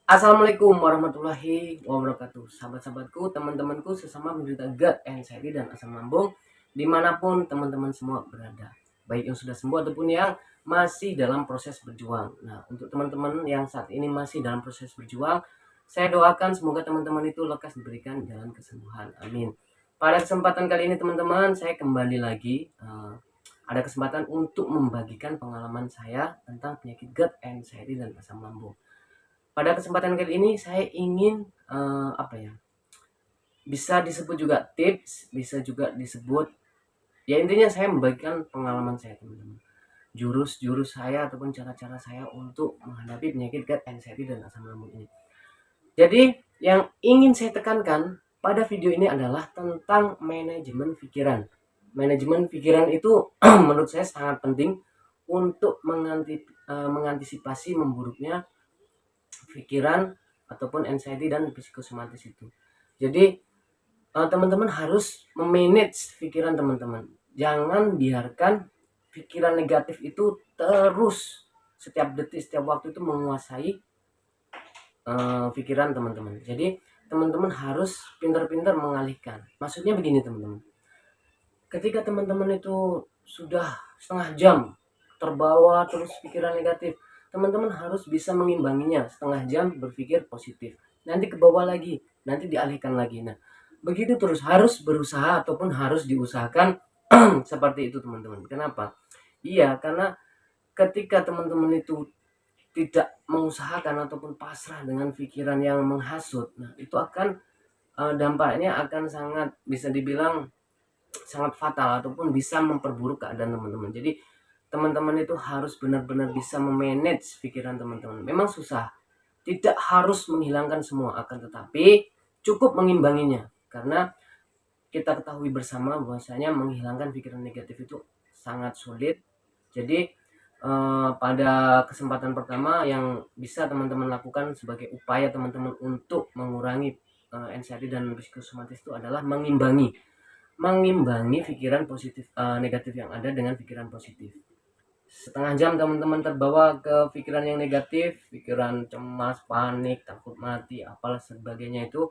Assalamualaikum warahmatullahi wabarakatuh. Sahabat-sahabatku, teman-temanku sesama menderita GERD, anxiety, dan asam lambung dimanapun teman-teman semua berada, baik yang sudah sembuh ataupun yang masih dalam proses berjuang. Nah, untuk teman-teman yang saat ini masih dalam proses berjuang, saya doakan semoga teman-teman itu lekas diberikan jalan kesembuhan. Amin. Pada kesempatan kali ini teman-teman, saya kembali lagi ada kesempatan untuk membagikan pengalaman saya tentang penyakit GERD, anxiety, dan asam lambung. Pada kesempatan kali ini saya ingin bisa disebut juga tips, bisa juga disebut ya intinya saya membagikan pengalaman saya teman-teman. Jurus-jurus saya ataupun cara-cara saya untuk menghadapi penyakit GERD, anxiety, dan asam lambung ini. Jadi yang ingin saya tekankan pada video ini adalah tentang manajemen pikiran. Manajemen pikiran itu menurut saya sangat penting untuk mengantisipasi memburuknya pikiran ataupun anxiety dan psikosomatis itu. Jadi teman-teman harus memanage pikiran teman-teman. Jangan biarkan pikiran negatif itu terus setiap detik, setiap waktu itu menguasai pikiran teman-teman. Jadi teman-teman harus pintar-pintar mengalihkan. Maksudnya begini teman-teman. Ketika teman-teman itu sudah setengah jam terbawa terus pikiran negatif, teman-teman harus bisa mengimbanginya. Setengah jam berpikir positif, nanti ke bawah lagi, nanti dialihkan lagi. Nah, begitu terus, harus berusaha ataupun harus diusahakan seperti itu teman-teman. Kenapa? Iya, karena ketika teman-teman itu tidak mengusahakan ataupun pasrah dengan pikiran yang menghasut, nah itu akan dampaknya akan sangat bisa dibilang sangat fatal ataupun bisa memperburuk keadaan teman-teman. Jadi teman-teman itu harus benar-benar bisa memanage pikiran teman-teman. Memang susah, tidak harus menghilangkan semua, akan tetapi cukup mengimbanginya. Karena kita ketahui bersama bahwasanya menghilangkan pikiran negatif itu sangat sulit. Jadi pada kesempatan pertama yang bisa teman-teman lakukan sebagai upaya teman-teman untuk mengurangi anxiety dan psikosomatis itu adalah mengimbangi pikiran positif negatif yang ada dengan pikiran positif. Setengah jam teman-teman terbawa ke pikiran yang negatif, pikiran cemas, panik, takut mati, apalah sebagainya, itu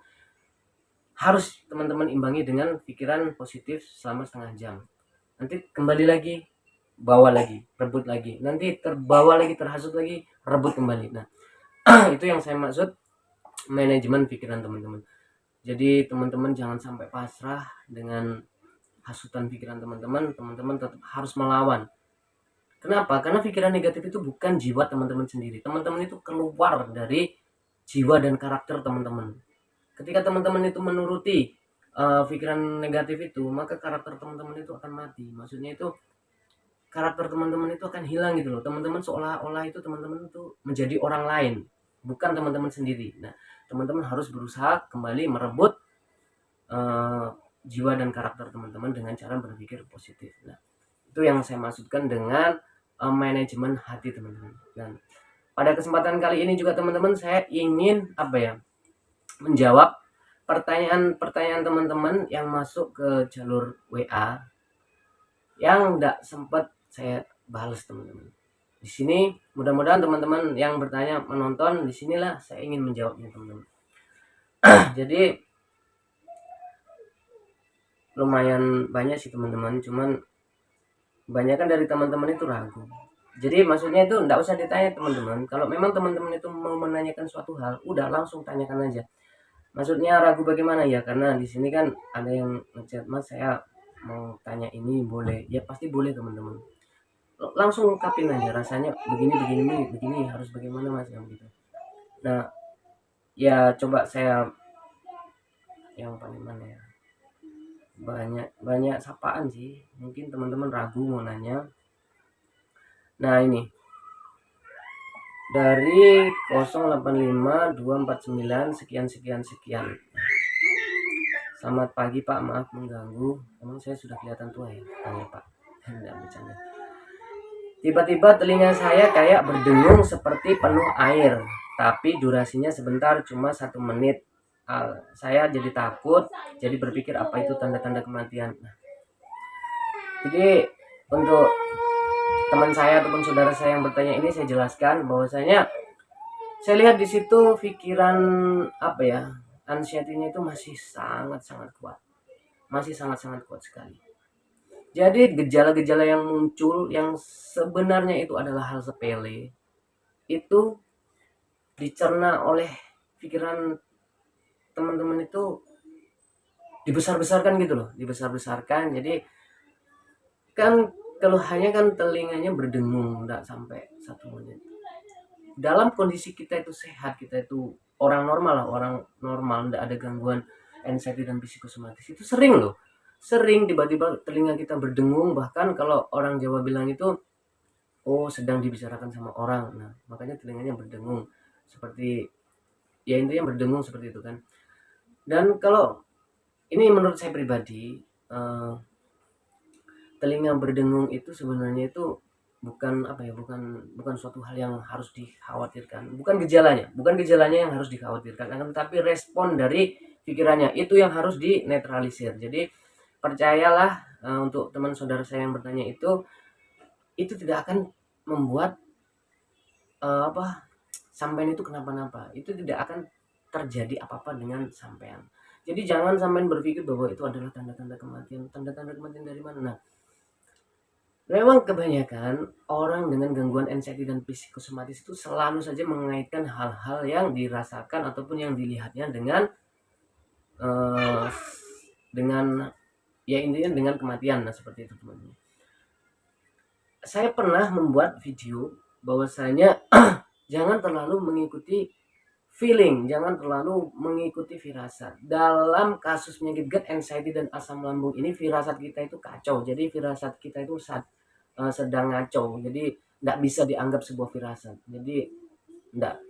harus teman-teman imbangi dengan pikiran positif selama setengah jam. Nanti kembali lagi, bawa lagi, rebut lagi, nanti terbawa lagi, terhasut lagi, rebut kembali. Nah itu yang saya maksud manajemen pikiran teman-teman. Jadi teman-teman jangan sampai pasrah dengan hasutan pikiran teman-teman. Teman-teman tetap harus melawan. Kenapa? Karena pikiran negatif itu bukan jiwa teman-teman sendiri. Teman-teman itu keluar dari jiwa dan karakter teman-teman. Ketika teman-teman itu menuruti pikiran negatif itu, maka karakter teman-teman itu akan mati. Maksudnya itu karakter teman-teman itu akan hilang gitu loh. Teman-teman seolah-olah itu teman-teman itu menjadi orang lain, bukan teman-teman sendiri. Nah, teman-teman harus berusaha kembali merebut jiwa dan karakter teman-teman dengan cara berpikir positif. Nah, itu yang saya maksudkan dengan manajemen hati teman-teman. Dan pada kesempatan kali ini juga teman-teman saya ingin menjawab pertanyaan-pertanyaan teman-teman yang masuk ke jalur WA yang tidak sempat saya balas teman-teman. Di sini mudah-mudahan teman-teman yang bertanya menonton, di sinilah saya ingin menjawabnya teman-teman. Jadi lumayan banyak sih teman-teman, cuman kebanyakan dari teman-teman itu ragu. Jadi maksudnya itu enggak usah ditanya teman-teman. Kalau memang teman-teman itu mau menanyakan suatu hal, udah langsung tanyakan aja. Maksudnya ragu bagaimana ya? Karena di sini kan ada yang ngechat, "Mas, saya mau tanya ini boleh?" Ya pasti boleh teman-teman. Langsung ungkapin aja rasanya begini begini begini, harus bagaimana Mas yang gitu. Nah, ya coba saya yang paling mana ya? Banyak sapaan sih. Mungkin teman-teman ragu mau nanya. Nah, ini dari 085249 sekian sekian sekian. Selamat pagi Pak, maaf mengganggu. Emang saya sudah kelihatan tua ya? Tanya Pak. Enggak bercanda. Tiba-tiba telinga saya kayak berdengung seperti penuh air, tapi durasinya sebentar, cuma 1 menit. Saya jadi takut, jadi berpikir apa itu tanda-tanda kematian. Jadi untuk teman saya ataupun saudara saya yang bertanya ini saya jelaskan bahwasanya Saya lihat di situ pikiran apa ya, anxiety-nya itu masih sangat-sangat kuat. Masih sangat-sangat kuat sekali. Jadi gejala-gejala yang muncul yang sebenarnya itu adalah hal sepele, itu dicerna oleh pikiran teman-teman itu dibesar-besarkan gitu loh, dibesar-besarkan. Jadi kan keluhannya kan telinganya berdengung enggak sampai 1 menit. Dalam kondisi kita itu sehat, kita itu orang normal lah, orang normal, enggak ada gangguan anxiety dan psikosomatis, itu sering loh, sering tiba-tiba telinga kita berdengung. Bahkan kalau orang Jawa bilang itu, oh sedang dibicarakan sama orang, nah makanya telinganya berdengung, seperti ya intinya berdengung seperti itu kan. Dan kalau ini menurut saya pribadi, telinga berdengung itu sebenarnya itu bukan apa ya, bukan suatu hal yang harus dikhawatirkan, bukan gejalanya yang harus dikhawatirkan, akan tetapi respon dari pikirannya itu yang harus dinetralisir. Jadi percayalah, untuk teman saudara saya yang bertanya itu tidak akan membuat apa, sampean itu kenapa-napa, itu tidak akan terjadi apa-apa dengan sampean. Jadi jangan sampean berpikir bahwa itu adalah tanda-tanda kematian. Tanda-tanda kematian dari mana? Nah, memang kebanyakan orang dengan gangguan anxiety dan psikosomatis itu selalu saja mengaitkan hal-hal yang dirasakan ataupun yang dilihatnya eh, dengan ya intinya dengan kematian. Nah, seperti itu teman-teman. Saya pernah membuat video bahwasanya jangan terlalu mengikuti feeling, jangan terlalu mengikuti firasat. Dalam kasus penyakit GERD, anxiety dan asam lambung ini firasat kita itu kacau. Jadi firasat kita itu sedang ngaco. Jadi tidak bisa dianggap sebuah firasat. Jadi tidak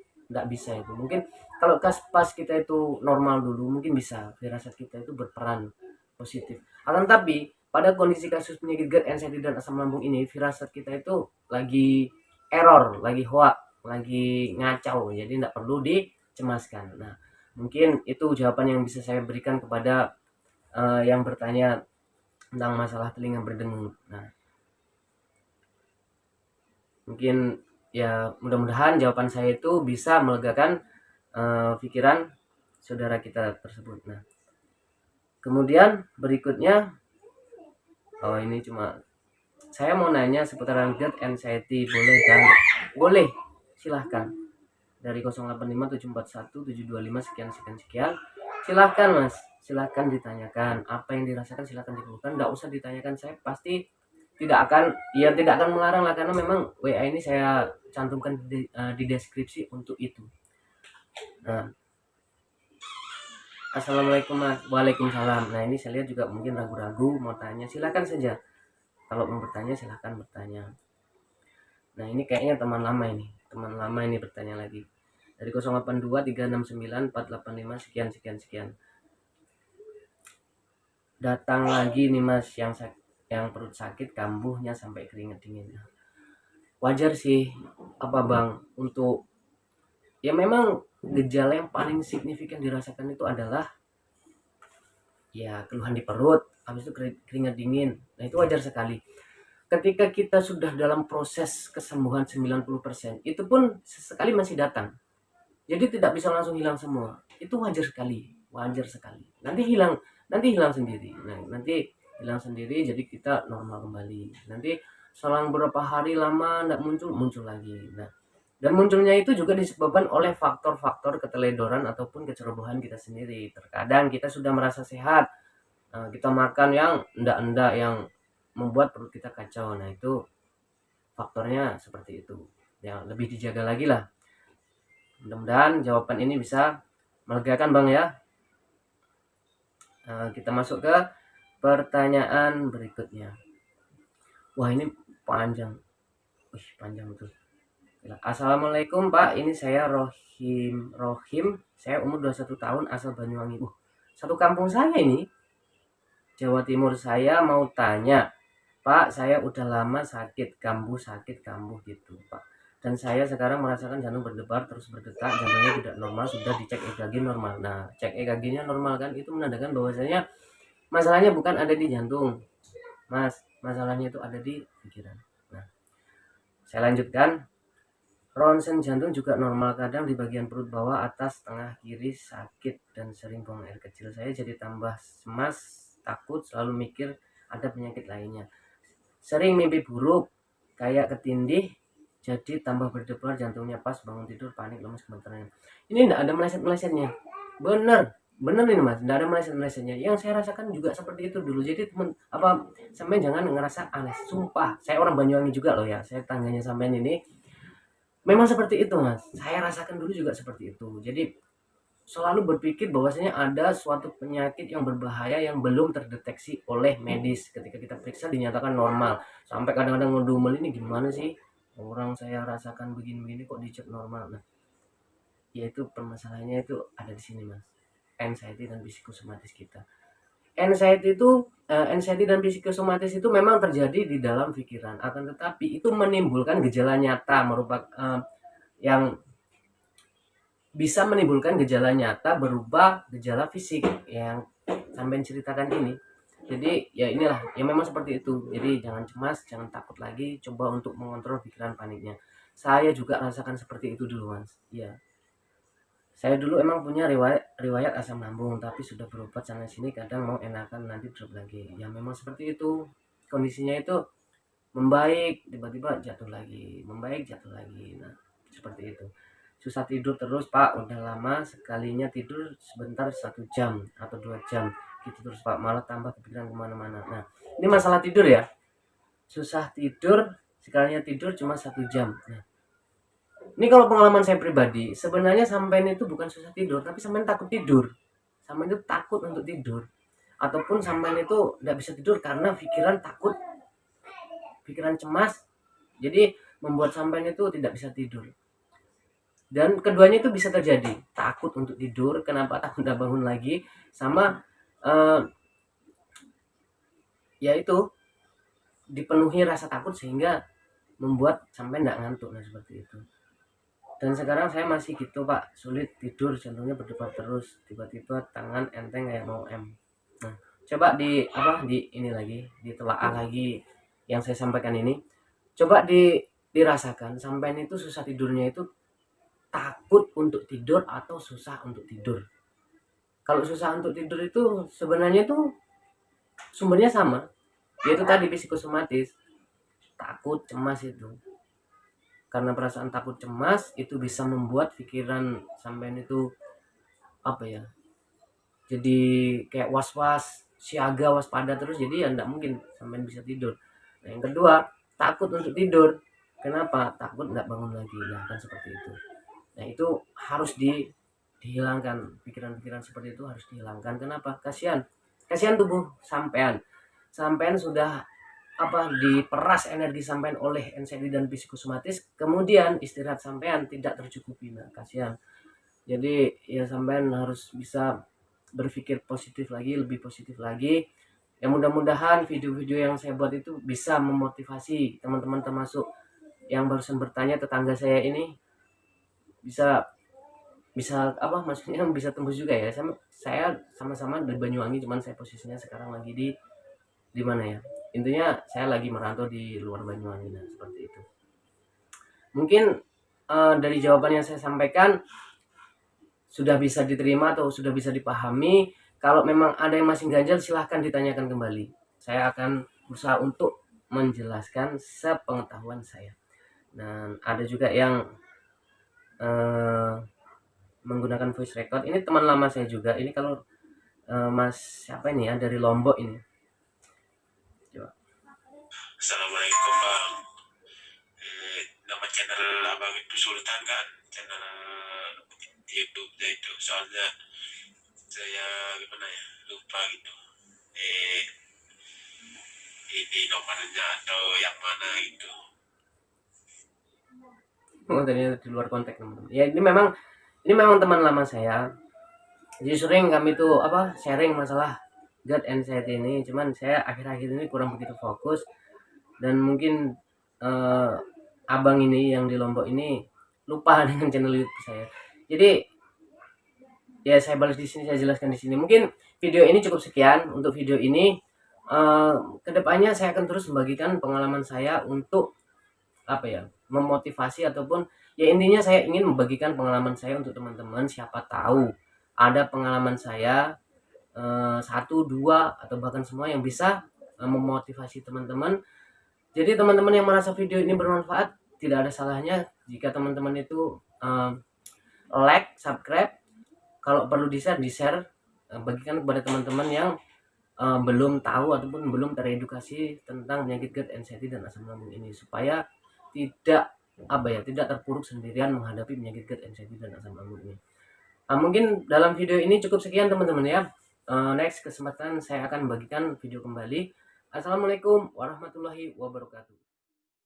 bisa itu. Mungkin kalau pas kita itu normal dulu, mungkin bisa firasat kita itu berperan positif. Akan tapi pada kondisi kasus penyakit GERD, anxiety dan asam lambung ini, firasat kita itu lagi error, lagi hoax, lagi ngacau. Jadi tidak perlu dicemaskan. Nah, mungkin itu jawaban yang bisa saya berikan kepada yang bertanya tentang masalah telinga berdengung. Nah, mungkin ya mudah-mudahan jawaban saya itu bisa melegakan pikiran saudara kita tersebut. Nah, kemudian berikutnya, oh ini cuma saya mau nanya seputaran GERD anxiety, boleh kan? Boleh, silahkan. Dari 085741 725 sekian sekian sekian. Silahkan mas, silahkan ditanyakan apa yang dirasakan, silahkan dikeluhkan. Nggak usah ditanyakan, saya pasti tidak akan melarang lah, karena memang WA ini saya cantumkan di deskripsi untuk itu. Nah, assalamualaikum mas. Waalaikumsalam. Nah ini saya lihat juga mungkin ragu-ragu mau tanya, silahkan saja. Kalau mau bertanya silahkan bertanya. Nah ini kayaknya teman lama ini bertanya lagi. Dari 0823694885 sekian sekian sekian. Datang lagi nih mas, yang perut sakit, kambuhnya sampai keringat dingin. Wajar sih apa bang, untuk ya memang gejala yang paling signifikan dirasakan itu adalah ya keluhan di perut, habis itu keringat dingin. Nah itu wajar sekali. Ketika kita sudah dalam proses kesembuhan 90%, itu pun sesekali masih datang. Jadi tidak bisa langsung hilang semua. Itu wajar sekali, wajar sekali. Nanti hilang sendiri. Nah, nanti hilang sendiri, jadi kita normal kembali. Nanti selang beberapa hari lama tidak muncul lagi. Nah, dan munculnya itu juga disebabkan oleh faktor-faktor keteledoran ataupun kecerobohan kita sendiri. Terkadang kita sudah merasa sehat, kita makan yang endak-endak yang membuat perut kita kacau. Nah, itu faktornya seperti itu. Ya, lebih dijaga lagi lah. Mudah-mudahan jawaban ini bisa melegakan bang ya. Kita masuk ke pertanyaan berikutnya. Wah ini panjang. Panjang betul. Assalamualaikum Pak, ini saya Rohim. Saya umur 21 tahun, asal Banyuwangi. Satu kampung saya ini, Jawa Timur. Saya mau tanya Pak, saya udah lama sakit kambuh gitu Pak. Dan saya sekarang merasakan jantung berdebar terus berdetak, jantungnya tidak normal, sudah dicek EKG normal. Nah, cek EKG-nya normal kan, itu menandakan bahwasanya masalahnya bukan ada di jantung, Mas. Masalahnya itu ada di pikiran. Nah, saya lanjutkan. Ronsen jantung juga normal, kadang di bagian perut bawah, atas, tengah, kiri sakit dan sering buang air kecil. Saya jadi tambah cemas, takut, selalu mikir ada penyakit lainnya. Sering mimpi buruk kayak ketindih, jadi tambah berdebar jantungnya, pas bangun tidur panik, lemes, gemeteran. Ini enggak ada meleset-melesetnya. Bener, bener ini Mas, enggak ada meleset-melesetnya. Yang saya rasakan juga seperti itu dulu. Jadi temen apa, sampai jangan ngerasa aneh. Sumpah, saya orang Banyuwangi juga loh ya. Saya tangganya sampean ini memang seperti itu Mas. Saya rasakan dulu juga seperti itu. Jadi selalu berpikir bahwasanya ada suatu penyakit yang berbahaya yang belum terdeteksi oleh medis. Ketika kita periksa dinyatakan normal. Sampai kadang-kadang ngedumel, ini gimana sih? Orang saya rasakan begini-begini kok dicek normal. Nah, yaitu permasalahannya itu ada di sini Mas. Anxiety dan psikosomatis kita. Anxiety dan psikosomatis itu memang terjadi di dalam pikiran, akan tetapi itu menimbulkan gejala nyata, merupakan yang bisa menimbulkan gejala nyata berupa gejala fisik yang sampai ceritakan ini. Jadi ya inilah, ya memang seperti itu. Jadi jangan cemas, jangan takut lagi, coba untuk mengontrol pikiran paniknya. Saya juga rasakan seperti itu dulu Mas. Iya. Saya dulu emang punya riwayat asam lambung, tapi sudah berobat sana sini, kadang mau enakan nanti drop lagi. Ya memang seperti itu. Kondisinya itu membaik, tiba-tiba jatuh lagi, membaik, jatuh lagi. Nah, seperti itu. Susah tidur terus Pak, udah lama sekalinya tidur sebentar 1 jam atau 2 jam gitu terus Pak, malah tambah kepikiran kemana-mana. Nah, ini masalah tidur ya, susah tidur, sekalinya tidur cuma 1 jam. Nah, ini kalau pengalaman saya pribadi, sebenarnya sampean itu bukan susah tidur, tapi sampean takut tidur. Sampean itu takut untuk tidur, ataupun sampean itu tidak bisa tidur karena pikiran takut, pikiran cemas, jadi membuat sampean itu tidak bisa tidur. Dan keduanya itu bisa terjadi, takut untuk tidur, kenapa takut tidak bangun lagi, sama yaitu dipenuhi rasa takut sehingga membuat sampai tidak ngantuk. Nah seperti itu. Dan sekarang saya masih gitu Pak, sulit tidur, jantungnya berdebar terus, tiba-tiba tangan enteng kayak mau Nah coba di ini lagi, ditelaah lagi yang saya sampaikan ini, coba dirasakan sampai itu susah tidurnya itu takut untuk tidur atau susah untuk tidur. Kalau susah untuk tidur itu sebenarnya itu sumbernya sama, yaitu tadi psikosomatis, takut, cemas itu. Karena perasaan takut, cemas itu bisa membuat pikiran sampean itu apa ya, jadi kayak was-was, siaga, waspada terus, jadi ya enggak mungkin sampean bisa tidur. Nah yang kedua, takut untuk tidur, kenapa? Takut enggak bangun lagi. Nah kan seperti itu. Nah itu harus dihilangkan, pikiran-pikiran seperti itu harus dihilangkan. Kenapa? Kasihan tubuh sampean sudah diperas energi sampean oleh anxiety dan psikosomatis, kemudian istirahat sampean tidak tercukupi. Nah kasihan. Jadi ya sampean harus bisa berpikir positif lagi, lebih positif lagi. Ya mudah-mudahan video-video yang saya buat itu bisa memotivasi teman-teman, termasuk yang barusan bertanya, tetangga saya ini, bisa maksudnya bisa tembus juga ya. Saya sama-sama dari Banyuwangi, cuman saya posisinya sekarang lagi di mana ya, intinya saya lagi merantau di luar Banyuwangi. Nah seperti itu. Mungkin dari jawaban yang saya sampaikan sudah bisa diterima atau sudah bisa dipahami. Kalau memang ada yang masih ganjal, silahkan ditanyakan kembali, saya akan berusaha untuk menjelaskan sepengetahuan saya. Dan ada juga yang menggunakan voice record, ini teman lama saya juga. Ini kalau Mas siapa ini ya, dari Lombok ini. Coba. Assalamualaikum Bang. Nama channel Abang itu Sultan kan, channel YouTube-nya itu. Soalnya saya gimana ya, lupa gitu. Ini nomornya atau yang mana gitu. Oh ternyata di luar konteks teman-teman. Ya ini memang teman lama saya. Jadi sering kami tuh sharing masalah God anxiety ini. Cuman saya akhir-akhir ini kurang begitu fokus, dan mungkin abang ini yang di Lombok ini lupa dengan channel YouTube saya. Jadi ya saya balas di sini, saya jelaskan di sini. Mungkin video ini cukup sekian untuk video ini. Kedepannya saya akan terus membagikan pengalaman saya untuk memotivasi ataupun Ya intinya saya ingin membagikan pengalaman saya untuk teman-teman, siapa tahu ada pengalaman saya satu, dua, atau bahkan semua yang bisa memotivasi teman-teman. Jadi teman-teman yang merasa video ini bermanfaat, tidak ada salahnya jika teman-teman itu like, subscribe, kalau perlu di-share, bagikan kepada teman-teman yang belum tahu ataupun belum teredukasi tentang penyakit GERD, anxiety dan asam lambung ini, supaya tidak terpuruk sendirian menghadapi penyakit GERD, anxiety dan asam lambung ini. Mungkin dalam video ini cukup sekian teman-teman ya. Next kesempatan saya akan bagikan video kembali. Assalamualaikum warahmatullahi wabarakatuh.